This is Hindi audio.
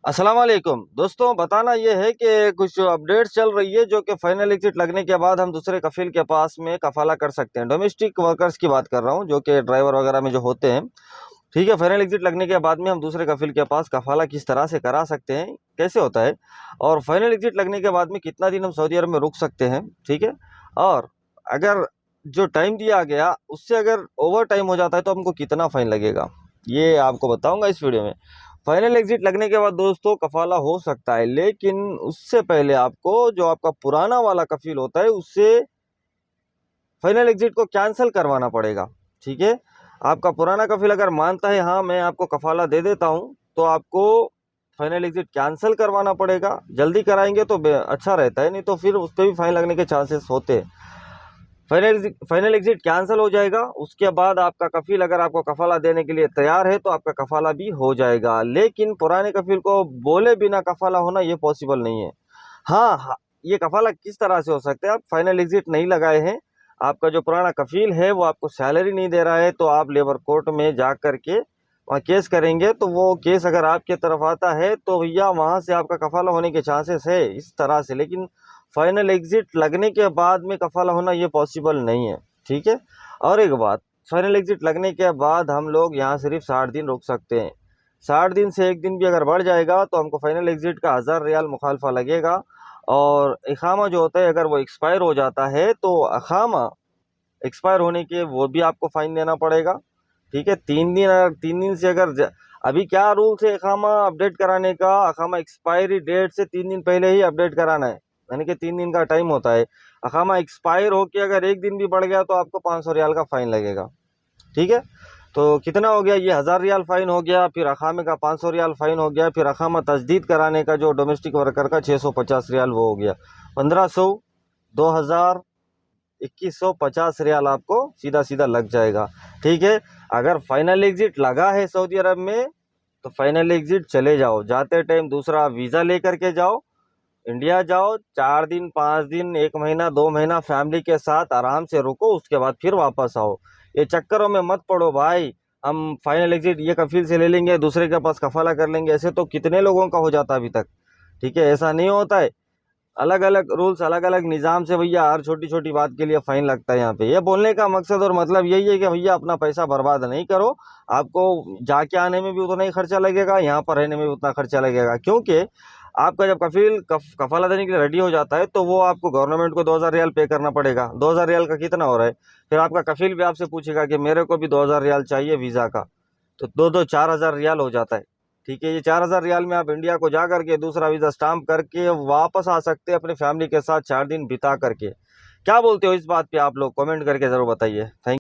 अस्सलाम वालेकुम दोस्तों, बताना ये है कि कुछ अपडेट्स चल रही है जो कि फाइनल एग्जिट लगने के बाद हम दूसरे कफील के पास में कफाला कर सकते हैं। डोमेस्टिक वर्कर्स की बात कर रहा हूँ, जो कि ड्राइवर वगैरह में जो होते हैं। ठीक है, फाइनल एग्जिट लगने के बाद में हम दूसरे कफील के पास कफाला किस तरह से करा सकते हैं, कैसे होता है, और फाइनल एग्जिट लगने के बाद में कितना दिन हम सऊदी अरब में रुक सकते हैं। ठीक है, और अगर जो टाइम दिया गया उससे अगर ओवर टाइम हो जाता है तो हमको कितना फाइन लगेगा, ये आपको बताऊंगा इस वीडियो में। फाइनल एग्जिट लगने के बाद दोस्तों कफाला हो सकता है, लेकिन उससे पहले आपको जो आपका पुराना वाला कफील होता है उससे फाइनल एग्जिट को कैंसिल करवाना पड़ेगा। ठीक है, आपका पुराना कफील अगर मानता है हाँ मैं आपको कफाला दे देता हूँ, तो आपको फाइनल एग्जिट कैंसिल करवाना पड़ेगा। जल्दी कराएंगे तो अच्छा रहता है, नहीं तो फिर उस पर भी फाइन लगने के चांसेस होते हैं। फाइनल एग्जिट कैंसिल हो जाएगा, उसके बाद आपका कफील अगर आपको कफाला देने के लिए तैयार है तो आपका कफाला भी हो जाएगा। लेकिन पुराने कफील को बोले बिना कफाला होना ये पॉसिबल नहीं है। हाँ हाँ, ये कफाला किस तरह से हो सकता है, आप फाइनल एग्जिट नहीं लगाए हैं, आपका जो पुराना कफील है वो आपको सैलरी नहीं दे रहा है, तो आप लेबर कोर्ट में जा करके वहाँ केस करेंगे। तो वो केस अगर आपके तरफ आता है तो भैया वहाँ से आपका कफाला होने के चांसेस है इस तरह से। लेकिन फाइनल एग्जिट लगने के बाद में कफाला होना ये पॉसिबल नहीं है। ठीक है, और एक बात, फाइनल एग्जिट लगने के बाद हम लोग यहाँ सिर्फ 60 दिन रुक सकते हैं। 60 दिन से एक दिन भी अगर बढ़ जाएगा तो हमको फाइनल एग्जिट का 1000 रियाल मुखालफा लगेगा। और इकामा जो होता है अगर वो एक्सपायर हो जाता है तो अखामा एक्सपायर होने के वो भी आपको फाइन देना पड़ेगा। ठीक है, 3 दिन, अगर 3 दिन से अगर अभी क्या रूल्स है इकामा अपडेट कराने का, अखामा एक्सपायरी डेट से 3 दिन पहले ही अपडेट कराना है, यानी कि 3 दिन का टाइम होता है। अखामा एक्सपायर होके अगर एक दिन भी बढ़ गया तो आपको 500 रियाल का फाइन लगेगा। ठीक है, तो कितना हो गया, ये 1000 रियाल फाइन हो गया, फिर अखामे का 500 रियाल फाइन हो गया, फिर अखामा तजदीद कराने का जो डोमेस्टिक वर्कर का 650 रियाल वो हो गया, 1500, 2000, 2150 रियाल आपको सीधा सीधा लग जाएगा। ठीक है, अगर फाइनल एग्जिट लगा है सऊदी अरब में तो फाइनल एग्जिट चले जाओ, जाते टाइम दूसरा वीज़ा लेकर के जाओ, इंडिया जाओ, 4 दिन 5 दिन 1 महीना 2 महीना फैमिली के साथ आराम से रुको, उसके बाद फिर वापस आओ। ये चक्करों में मत पड़ो भाई, हम फाइनल एग्जिट ये कफील से ले लेंगे, दूसरे के पास कफाला कर लेंगे, ऐसे तो कितने लोगों का हो जाता अभी तक। ठीक है, ऐसा नहीं होता है। अलग अलग रूल्स, अलग अलग निज़ाम से भैया हर छोटी छोटी बात के लिए फ़ाइन लगता है। यहाँ पे ये बोलने का मकसद और मतलब यही है कि भैया अपना पैसा बर्बाद नहीं करो, आपको जाके आने में भी उतना ही खर्चा लगेगा, यहाँ पर रहने में भी उतना खर्चा लगेगा। क्योंकि आपका जब कफील कफाला देने के लिए रेडी हो जाता है तो वो आपको गवर्नमेंट को 2000 रियाल पे करना पड़ेगा। 2000 रियाल का कितना हो रहा है, फिर आपका कफील भी आपसे पूछेगा कि मेरे को भी 2000 रियाल चाहिए वीज़ा का, तो दो दो 4000 रियाल हो जाता है। ठीक है, ये 4000 रियाल में आप इंडिया को जा करके दूसरा वीज़ा स्टाम्प करके वापस आ सकते हैं अपनी फैमिली के साथ 4 दिन बिता करके। क्या बोलते हो इस बात पे आप लोग, कमेंट करके ज़रूर बताइए। थैंक